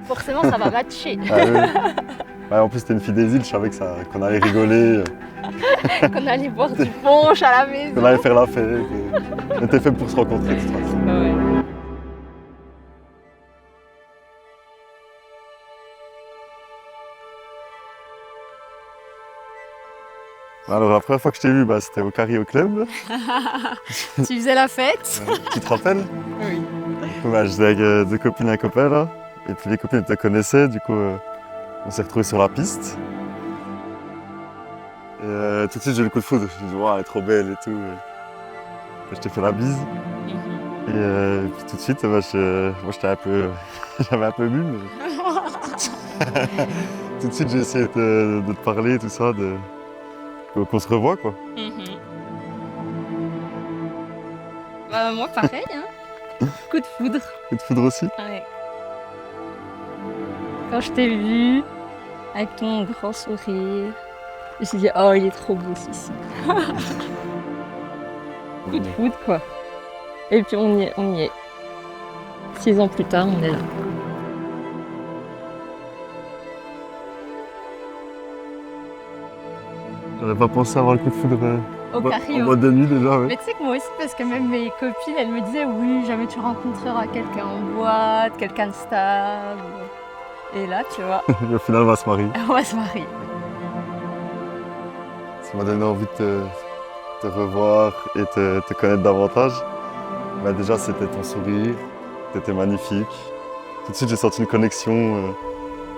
forcément ça va matcher. Ah oui. Ouais, en plus, c'était une fille des îles, je savais qu'on allait rigoler, Qu'on allait boire du punch à la maison. qu'on allait faire la fête. On était fait pour se rencontrer de toute façon. Ouais. Alors, la première fois que je t'ai vu, c'était au Carré au club. Tu faisais la fête? Tu te rappelles? Oui. Du coup, j'étais avec deux copines et un copain là. Et puis les copines te connaissaient, du coup, on s'est retrouvés sur la piste. Et tout de suite, j'ai eu le coup de foudre. Je me suis dit, wow, elle est trop belle et tout. Je t'ai fait la bise. Et puis tout de suite, moi, j'étais un peu. J'avais un peu bu, mais. Tout de suite, j'ai essayé de te parler, tout ça, qu'on se revoie, quoi. Moi, pareil, hein. Coup de foudre. Coup de foudre aussi. Ouais. Quand je t'ai vu, avec ton grand sourire, je me suis dit, oh, il est trop beau, celui-ci. Coup de foudre, quoi. Et puis on y est. 6 ans plus tard, on est là. J'aurais pas pensé avoir le coup de foudre Au en Cario. mode de nuit déjà, ouais. Mais tu sais que moi aussi, parce que même mes copines, elles me disaient, oui, jamais tu rencontreras quelqu'un en boîte, quelqu'un de stable. Et là, tu vois, Et au final, on va se marier. on va se marier. Ça m'a donné envie de te revoir et te connaître davantage. Déjà, c'était ton sourire, t'étais magnifique. Tout de suite, j'ai senti une connexion.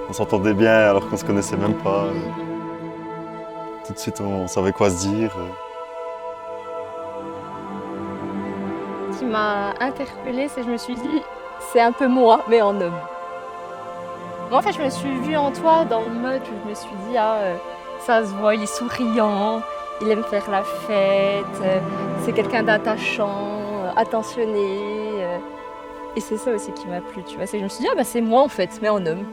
On s'entendait bien alors qu'on se connaissait même pas. Tout de suite, on savait quoi se dire. Ce qui m'a interpellée, c'est que je me suis dit, c'est un peu moi, mais en homme. Moi, en fait, je me suis vue en toi dans le mode où je me suis dit, ça se voit, il est souriant, il aime faire la fête, c'est quelqu'un d'attachant, attentionné. Et c'est ça aussi qui m'a plu, tu vois. C'est que je me suis dit, c'est moi en fait, mais en homme.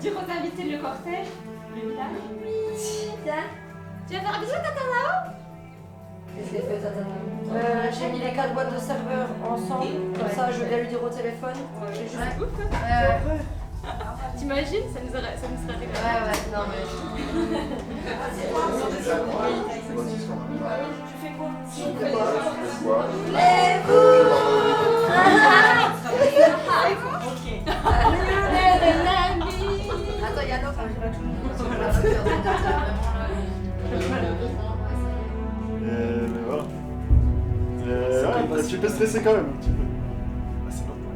Tu comptes inviter le cortège, le village? Oui. Tiens. Tu vas faire un bisou à Tata Nao? Qu'est-ce qu'elle fait, Tata Nao? J'ai mis les 4 boîtes de serveurs ensemble, comme ça je vais bien lui dire au téléphone. C'est juste ouf, quoi. T'imagines? Ça nous serait réglé. Ouais, non mais. Tu fais quoi? Ok. Attends, il y a un autre, Mais voilà. Ouais, tu peux stresser quand même un petit peu. C'est normal.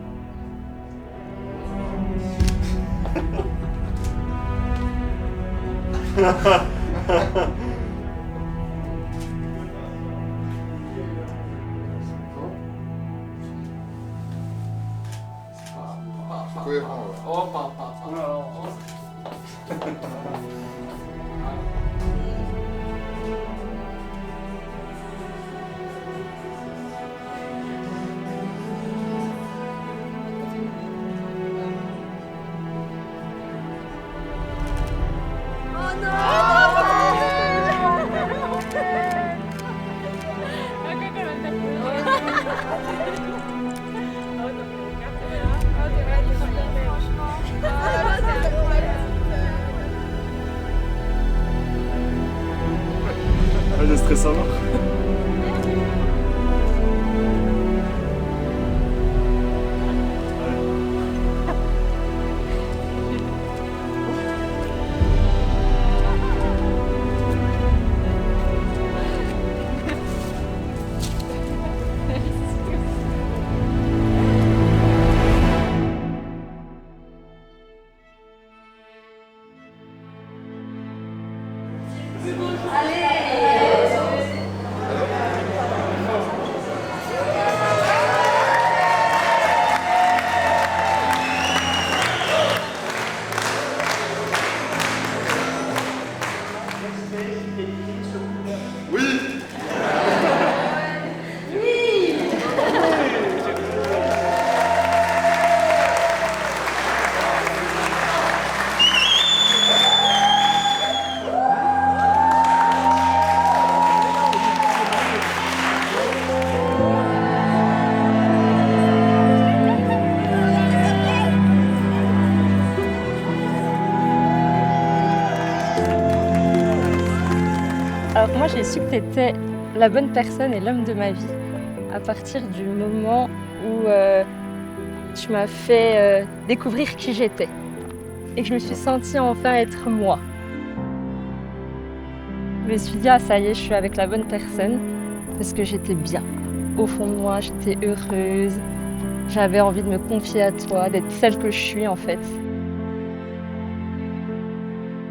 Cohérent, ouais. C'est stressant. Alors moi j'ai su que tu étais la bonne personne et l'homme de ma vie à partir du moment où tu m'as fait découvrir qui j'étais et que je me suis sentie enfin être moi. Je me suis dit ah ça y est, je suis avec la bonne personne parce que j'étais bien. Au fond de moi, j'étais heureuse, j'avais envie de me confier à toi, d'être celle que je suis en fait.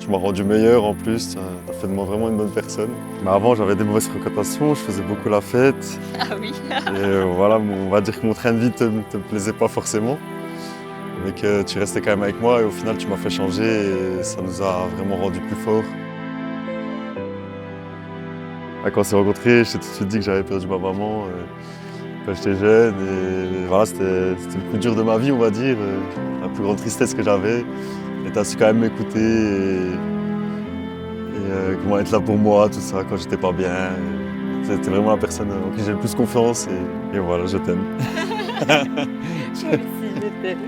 Tu m'as rendu meilleur en plus, t'as fait de moi vraiment une bonne personne. Mais avant, j'avais des mauvaises fréquentations, je faisais beaucoup la fête. Ah oui. Et voilà, on va dire que mon train de vie te plaisait pas forcément. Mais que tu restais quand même avec moi et au final, tu m'as fait changer et ça nous a vraiment rendus plus forts. Quand on s'est rencontrés, je t'ai tout de suite dit que j'avais perdu ma maman quand j'étais jeune. Et voilà, c'était le plus dur de ma vie, on va dire. La plus grande tristesse que j'avais. Et t'as su quand même m'écouter et comment être là pour moi, tout ça, quand j'étais pas bien. C'était vraiment la personne en qui j'ai le plus confiance et voilà, je t'aime. Moi aussi, je t'aime.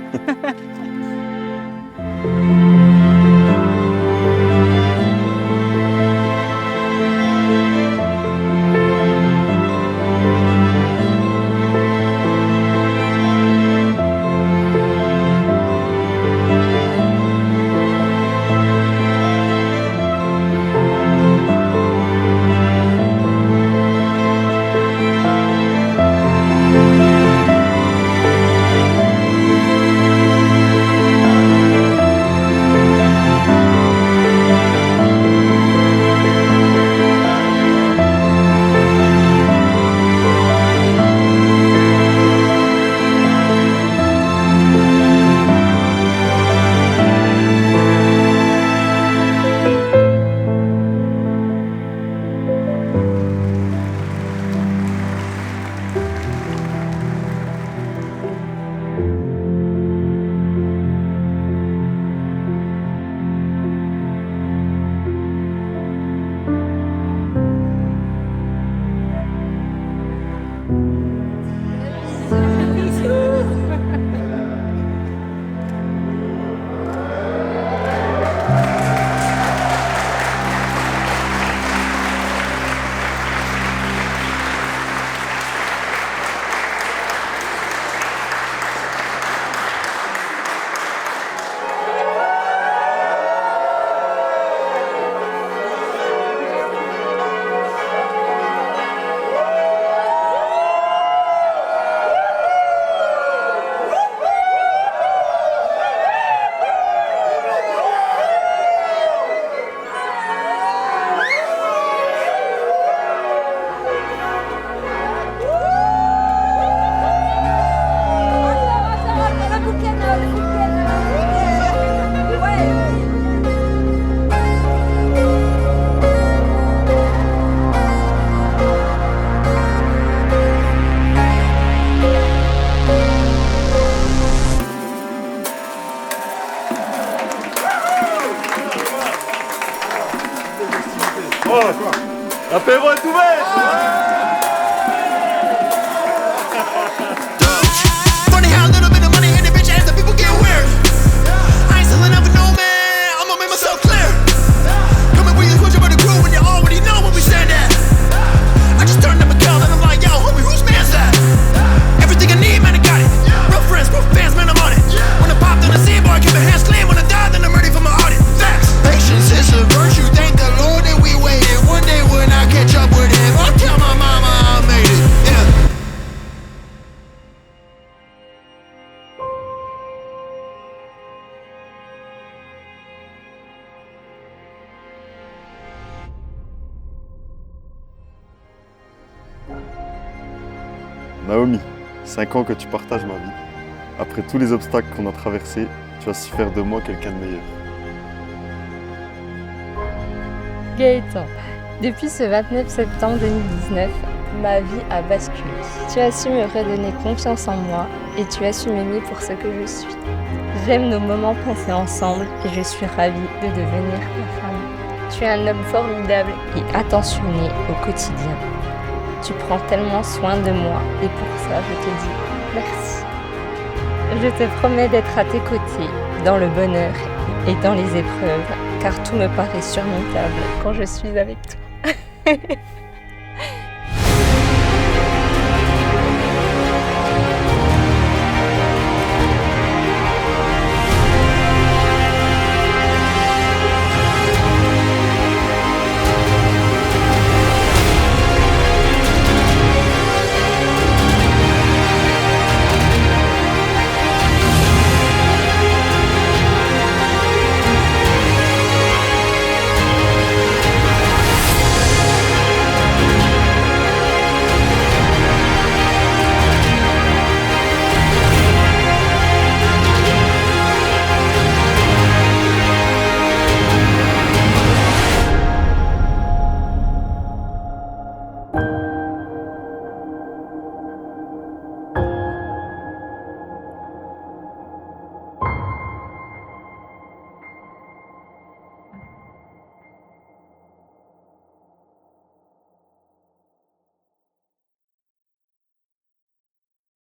L'apéro est ouvert! Funny how a little bit of money in the bitch ass that people get weird. I ain't selling out for no man, I'ma make myself clear. Coming with you, push up on the crew when you already know when we stand at. I just turned up a count and I'm like, yo, homie, whose man's that? Everything I need, man, I got it. Real friends, real fans, man, I'm on it. When I popped in the scene, boy, I keep my hands clean. When I die, then I'm ready for my audit. Facts. Patience is a virtue, thank the Lord that we waited. One day when I catch up with him, I'll tell my mama I made it. Yeah. Naomi, 5 ans que tu partages ma vie. Après tous les obstacles qu'on a traversés, tu as su faire de moi quelqu'un de meilleur. Gaëtan, depuis ce 29 septembre 2019, ma vie a basculé. Tu as su me redonner confiance en moi et tu as su m'aimer pour ce que je suis. J'aime nos moments passés ensemble et je suis ravie de devenir ta femme. Tu es un homme formidable et attentionné au quotidien. Tu prends tellement soin de moi et pour ça je te dis merci. Je te promets d'être à tes côtés dans le bonheur et dans les épreuves car tout me paraît surmontable quand je suis avec toi.